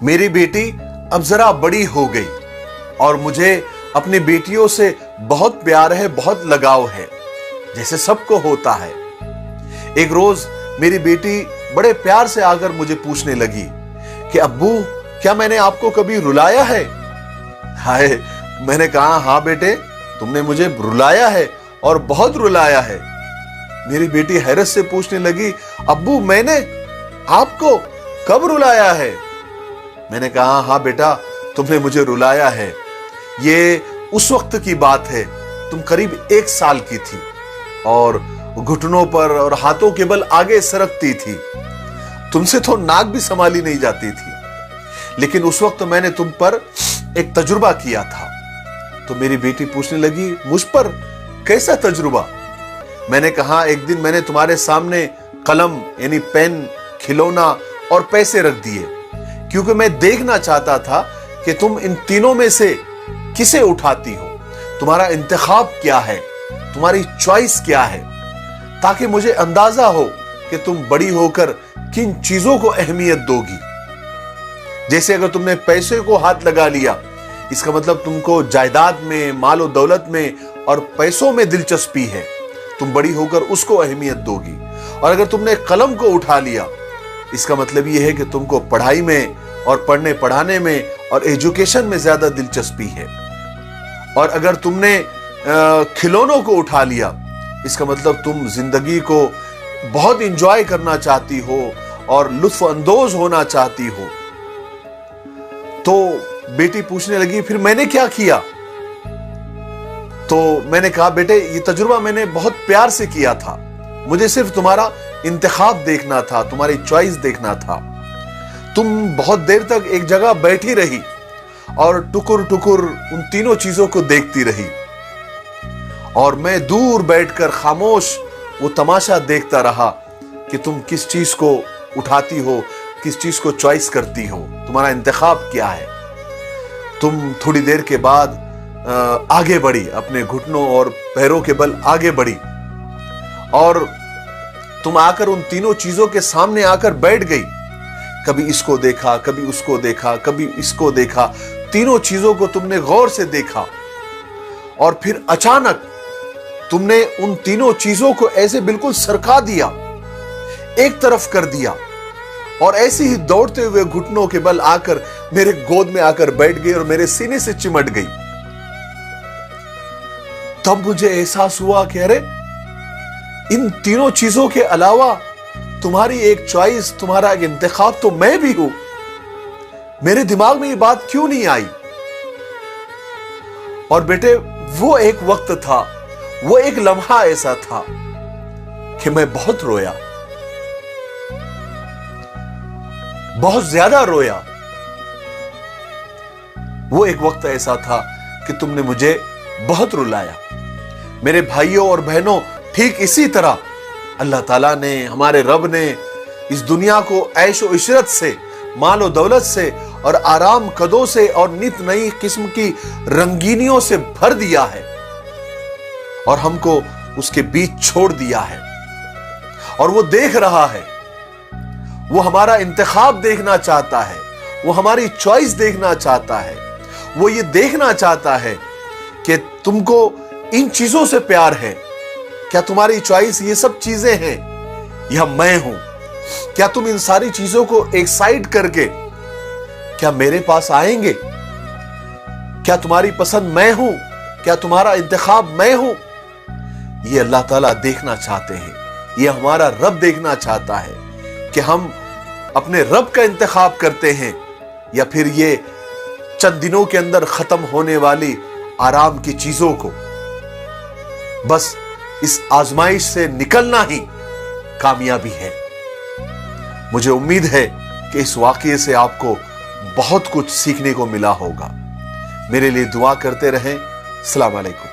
मेरी बेटी अब जरा बड़ी हो गई और मुझे अपनी बेटियों से बहुत प्यार है, बहुत लगाव है, जैसे सबको होता है। एक रोज मेरी बेटी बड़े प्यार से आकर मुझे पूछने लगी कि अब्बू, क्या मैंने आपको कभी रुलाया है? हाय, मैंने कहा हाँ बेटे, तुमने मुझे रुलाया है और बहुत रुलाया है। मेरी बेटी हैरत से पूछने लगी, अब्बू मैंने आपको कब रुलाया है? मैंने कहा हाँ बेटा, तुमने मुझे रुलाया है। ये उस वक्त की बात है, तुम करीब 1 साल की थी और घुटनों पर और हाथों के बल आगे सरकती थी। तुमसे तो नाक भी संभाली नहीं जाती थी, लेकिन उस वक्त मैंने तुम पर एक तजुर्बा किया था। तो मेरी बेटी पूछने लगी, मुझ पर कैसा तजुर्बा? मैंने कहा एक दिन मैंने तुम्हारे सामने कलम यानी पेन, खिलौना और पैसे रख दिए, क्योंकि मैं देखना चाहता था कि तुम इन तीनों में से किसे उठाती हो, तुम्हारा इंतखाब क्या है, तुम्हारी चॉइस क्या है, ताकि मुझे अंदाजा हो कि तुम बड़ी होकर किन चीजों को अहमियत दोगी। जैसे अगर तुमने पैसे को हाथ लगा लिया, इसका मतलब तुमको जायदाद में, मालो दौलत में और पैसों में दिलचस्पी है, तुम बड़ी होकर उसको अहमियत दोगी। और अगर तुमने कलम को उठा लिया, इसका मतलब यह है कि तुमको पढ़ाई में और पढ़ने पढ़ाने में और एजुकेशन में ज्यादा दिलचस्पी है। और अगर तुमने खिलौनों को उठा लिया, इसका मतलब तुम जिंदगी को बहुत इंजॉय करना चाहती हो और लुत्फ अंदोज होना चाहती हो। तो बेटी पूछने लगी, फिर मैंने क्या किया? तो मैंने कहा बेटे, ये तजुर्बा मैंने बहुत प्यार से किया था, मुझे सिर्फ तुम्हारा इंतखाब देखना था, तुम्हारी चॉइस देखना था। तुम बहुत देर तक एक जगह बैठी रही और टुकुर टुकुर उन तीनों चीजों को देखती रही, और मैं दूर बैठकर खामोश वो तमाशा देखता रहा कि तुम किस चीज को उठाती हो, किस चीज को चॉइस करती हो, तुम्हारा इंतखाब क्या है। तुम थोड़ी देर के बाद आगे बढ़ी, अपने घुटनों और पैरों के बल आगे बढ़ी और तुम आकर उन तीनों चीजों के सामने आकर बैठ गई। कभी इसको देखा, कभी उसको देखा, कभी इसको देखा, तीनों चीजों को तुमने गौर से देखा और फिर अचानक तुमने उन तीनों चीजों को ऐसे बिल्कुल सरका दिया, एक तरफ कर दिया और ऐसे ही दौड़ते हुए घुटनों के बल आकर मेरे गोद में आकर बैठ गई और मेरे सीने से चिमट गई। तब मुझे एहसास हुआ कि अरे, इन तीनों चीजों के अलावा तुम्हारी एक चॉइस, तुम्हारा एक इंतखाब तो मैं भी हूं। मेरे दिमाग में ये बात क्यों नहीं आई? और बेटे, वो एक वक्त था, वो एक लम्हा ऐसा था कि मैं बहुत रोया, बहुत ज्यादा रोया। वो एक वक्त ऐसा था कि तुमने मुझे बहुत रुलाया। मेरे भाइयों और बहनों, ठीक इसी तरह अल्लाह ताला ने, हमारे रब ने इस दुनिया को ऐशो इशरत से, माल और दौलत से और आराम कदों से और नित नई किस्म की रंगीनियों से भर दिया है और हमको उसके बीच छोड़ दिया है। और वो देख रहा है, वो हमारा इंतखाब देखना चाहता है, वो हमारी चॉइस देखना चाहता है। वो ये देखना चाहता है कि तुमको इन चीजों से प्यार है, क्या तुम्हारी चॉइस ये सब चीजें हैं या मैं हूं? क्या तुम इन सारी चीजों को एक साइड करके क्या मेरे पास आएंगे? क्या तुम्हारी पसंद मैं हूं? क्या तुम्हारा इंतखाब मैं हूं? ये अल्लाह ताला देखना चाहते हैं, ये हमारा रब देखना चाहता है कि हम अपने रब का इंतखाब करते हैं या फिर ये चंद दिनों के अंदर खत्म होने वाली आराम की चीजों को। बस इस आजमाइश से निकलना ही कामयाबी है। मुझे उम्मीद है कि इस वाकये से आपको बहुत कुछ सीखने को मिला होगा। मेरे लिए दुआ करते रहें। अस्सलाम वालेकुम।